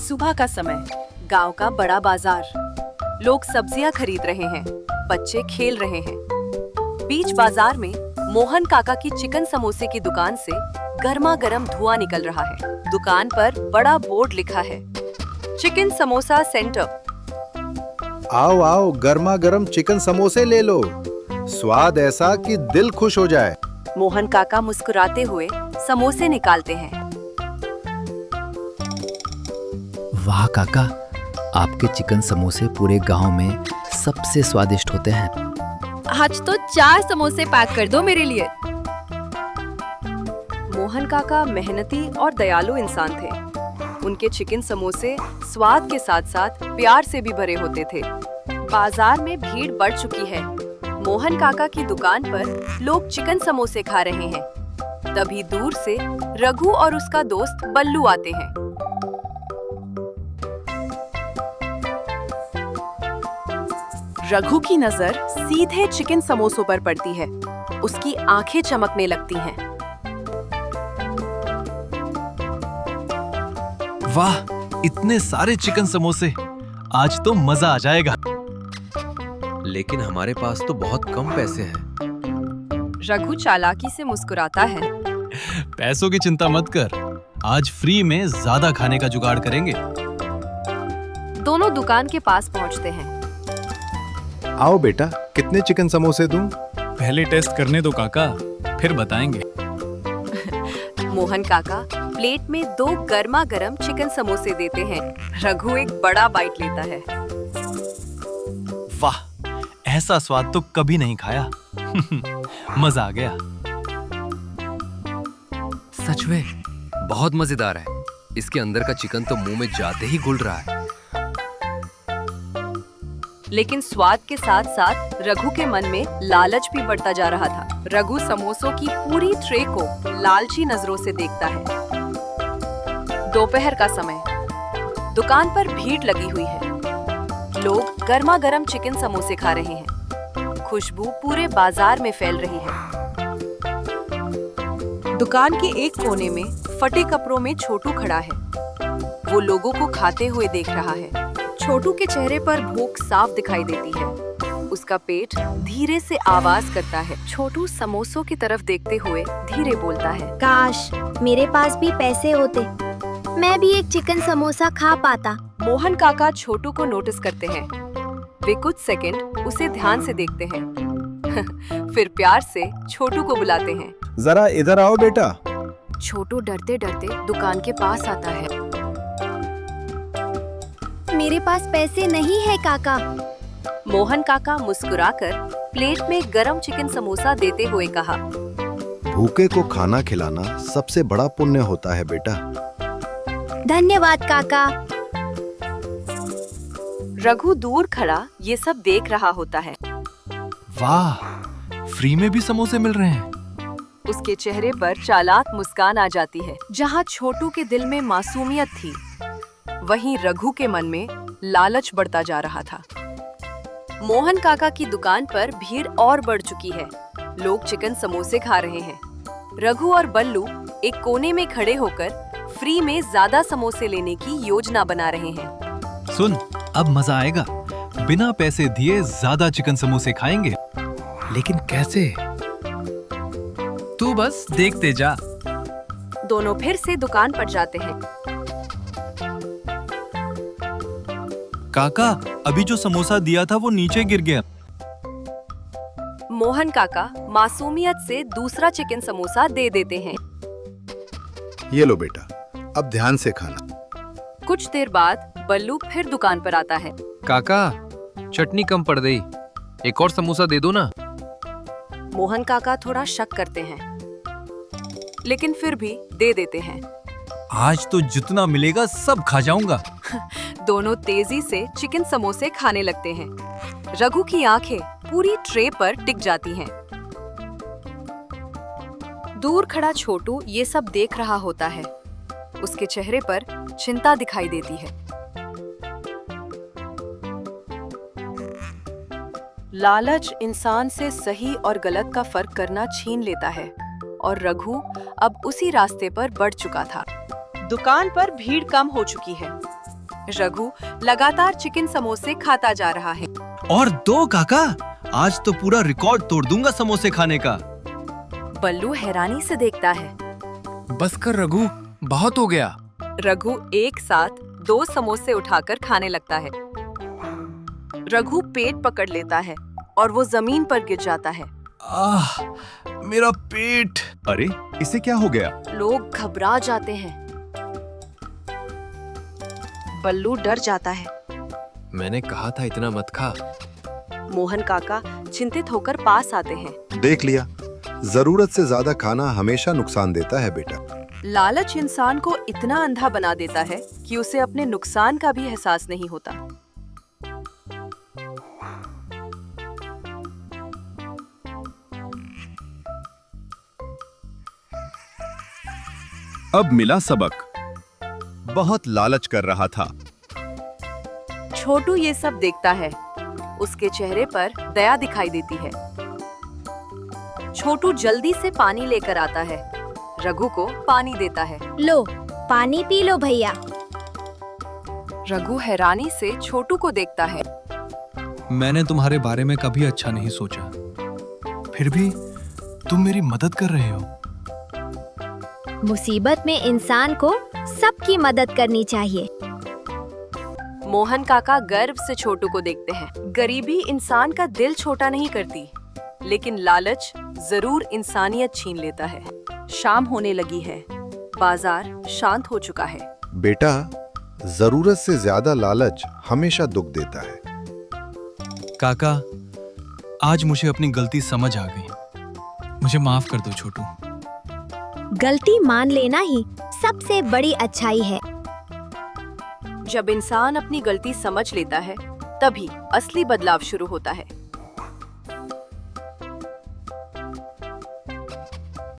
सुबह का समय, गांव का बड़ा बाजार। लोग सब्जियां खरीद रहे हैं, बच्चे खेल रहे हैं। बीच बाजार में मोहन काका की चिकन समोसे की दुकान से गर्मा गर्म धुआं निकल रहा है। दुकान पर बड़ा बोर्ड लिखा है, चिकन समोसा सेंटर। आओ आओ, गर्मा गर्म चिकन समोसे ले लो। स्वाद ऐसा कि दिल खुश हो जाए। मोहन काका मुस्कुराते हुए समोसे निकालते हैं। वाह काका, आपके चिकन समोसे पूरे गांव में सबसे स्वादिष्ट होते हैं। आज तो 4 समोसे पैक कर दो मेरे लिए। मोहन काका मेहनती और दयालु इंसान थे। उनके चिकन समोसे स्वाद के साथ साथ प्यार से भी भरे होते थे। बाजार में भीड़ बढ़ चुकी है। मोहन काका की दुकान पर लोग चिकन समोसे खा रहे हैं। तभी दूर से रघु और उसका दोस्त बल्लू आते हैं। रघु की नजर सीधे चिकन समोसों पर पड़ती है। उसकी आंखें चमकने लगती हैं। वाह, इतने सारे चिकन समोसे, आज तो मजा आ जाएगा। लेकिन हमारे पास तो बहुत कम पैसे हैं। रघु चालाकी से मुस्कुराता है। पैसों की चिंता मत कर, आज फ्री में ज्यादा खाने का जुगाड़ करेंगे। दोनों दुकान के पास पहुंचते हैं। आओ बेटा, कितने चिकन समोसे दूं? पहले टेस्ट करने दो काका, फिर बताएंगे। मोहन काका प्लेट में 2 गर्मा गर्म चिकन समोसे देते हैं। रघु एक बड़ा बाइट लेता है। वाह, ऐसा स्वाद तो कभी नहीं खाया। मजा आ गया। सच में बहुत मजेदार है। इसके अंदर का चिकन तो मुंह में जाते ही घुल रहा है। लेकिन स्वाद के साथ साथ रघु के मन में लालच भी बढ़ता जा रहा था। रघु समोसों की पूरी ट्रे को लालची नजरों से देखता है। दोपहर का समय, दुकान पर भीड़ लगी हुई है। लोग गर्मा गर्म चिकन समोसे खा रहे हैं। खुशबू पूरे बाजार में फैल रही है। दुकान के एक कोने में फटे कपड़ों में छोटू खड़ा है। वो लोगों को खाते हुए देख रहा है। छोटू के चेहरे पर भूख साफ दिखाई देती है। उसका पेट धीरे से आवाज करता है। छोटू समोसों की तरफ देखते हुए धीरे बोलता है, काश मेरे पास भी पैसे होते, मैं भी एक चिकन समोसा खा पाता। मोहन काका छोटू को नोटिस करते हैं। वे कुछ सेकंड उसे ध्यान से देखते हैं। फिर प्यार से छोटू को बुलाते हैं। जरा इधर आओ बेटा। छोटू डरते डरते दुकान के पास आता है। मेरे पास पैसे नहीं है काका। मोहन काका मुस्कुराकर प्लेट में गरम चिकन समोसा देते हुए कहा, भूखे को खाना खिलाना सबसे बड़ा पुण्य होता है बेटा। धन्यवाद काका। रघु दूर खड़ा ये सब देख रहा होता है। वाह, फ्री में भी समोसे मिल रहे हैं। उसके चेहरे पर चालाक मुस्कान आ जाती है। जहाँ छोटू के दिल में मासूमियत थी, वहीं रघु के मन में लालच बढ़ता जा रहा था। मोहन काका की दुकान पर भीड़ और बढ़ चुकी है। लोग चिकन समोसे खा रहे हैं। रघु और बल्लू एक कोने में खड़े होकर फ्री में ज्यादा समोसे लेने की योजना बना रहे हैं। सुन, अब मजा आएगा। बिना पैसे दिए ज्यादा चिकन समोसे खाएंगे। लेकिन कैसे? तू बस देखते जा। दोनों फिर से दुकान पर जाते हैं। काका, अभी जो समोसा दिया था वो नीचे गिर गया। मोहन काका मासूमियत से दूसरा चिकन समोसा दे देते हैं। ये लो बेटा, अब ध्यान से खाना। कुछ देर बाद बल्लू फिर दुकान पर आता है। काका, चटनी कम पड़ गई, एक और समोसा दे दो ना। मोहन काका थोड़ा शक करते हैं, लेकिन फिर भी दे देते हैं। आज तो जितना मिलेगा सब खा जाऊंगा। दोनों तेजी से चिकन समोसे खाने लगते हैं। रघु की आंखें पूरी ट्रे पर टिक जाती हैं। दूर खड़ा छोटू ये सब देख रहा होता है। उसके चेहरे पर चिंता दिखाई देती है। लालच इंसान से सही और गलत का फर्क करना छीन लेता है और रघु अब उसी रास्ते पर बढ़ चुका था। दुकान पर भीड़ कम हो चुकी है। रघु लगातार चिकन समोसे खाता जा रहा है। और 2 काका, आज तो पूरा रिकॉर्ड तोड़ दूंगा समोसे खाने का। बल्लू हैरानी से देखता है। बस कर रघु, बहुत हो गया। रघु एक साथ 2 समोसे उठाकर खाने लगता है। रघु पेट पकड़ लेता है और वो जमीन पर गिर जाता है। आह, मेरा पेट। अरे इसे क्या हो गया? लोग घबरा जाते हैं। बल्लू डर जाता है। मैंने कहा था इतना मत खा। मोहन काका चिंतित होकर पास आते हैं। देख लिया, जरूरत से ज्यादा खाना हमेशा नुकसान देता है बेटा। लालच इंसान को इतना अंधा बना देता है कि उसे अपने नुकसान का भी एहसास नहीं होता। अब मिला सबक। बहुत लालच कर रहा था। छोटू ये सब देखता है। उसके चेहरे पर दया दिखाई देती है। छोटू जल्दी से पानी लेकर आता है। रघु को पानी देता है। लो, पानी पी लो भैया। रघु हैरानी से छोटू को देखता है। मैंने तुम्हारे बारे में कभी अच्छा नहीं सोचा, फिर भी तुम मेरी मदद कर रहे हो। मुसीबत में इंसान को सबकी मदद करनी चाहिए। मोहन काका गर्व से छोटू को देखते हैं। गरीबी इंसान का दिल छोटा नहीं करती, लेकिन लालच जरूर इंसानियत छीन लेता है। शाम होने लगी है। बाजार शांत हो चुका है। बेटा, जरूरत से ज्यादा लालच हमेशा दुख देता है। काका, आज मुझे अपनी गलती समझ आ गई। मुझे माफ कर दो छोटू। गलती मान लेना ही सबसे बड़ी अच्छाई है। जब इंसान अपनी गलती समझ लेता है, तभी असली बदलाव शुरू होता है।